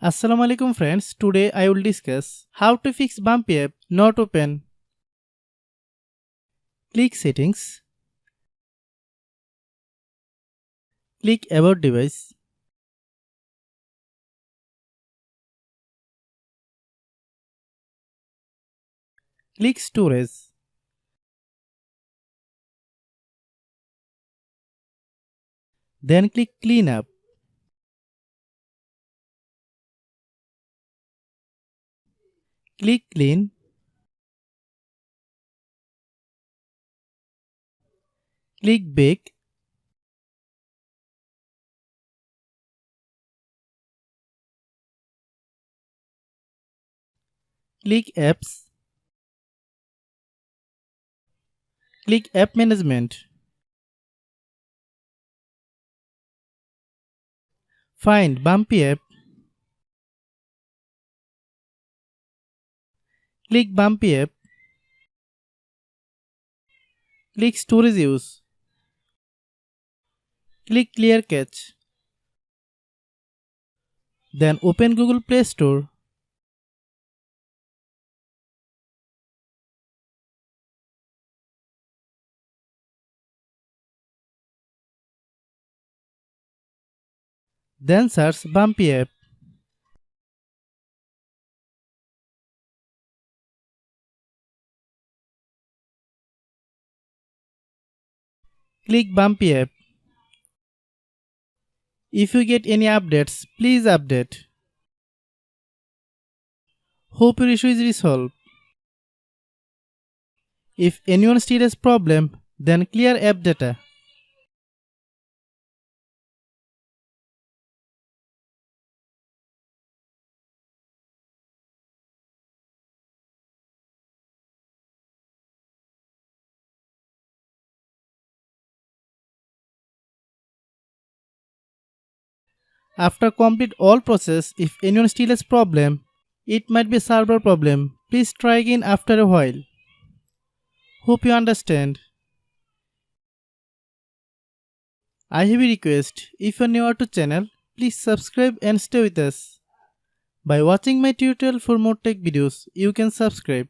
Assalamualaikum friends, today I will discuss how to fix Bumpy app not open. Click settings, click about device, click storage, then click clean up. Click clean, click back, click apps, click app management. Find Bumpy app, click Bumpy app, click storage use, click clear cache. Then open Google Play Store. Then search Bumpy app. Click Bumpy app. If you get any updates, please update. Hope your issue is resolved. If anyone still has problem, then clear app data. After complete all process, if anyone still has problem, it might be server problem. Please try again after a while. Hope you understand. I have a request. If you are new to channel, please subscribe and stay with us. By watching my tutorial for more tech videos, you can subscribe.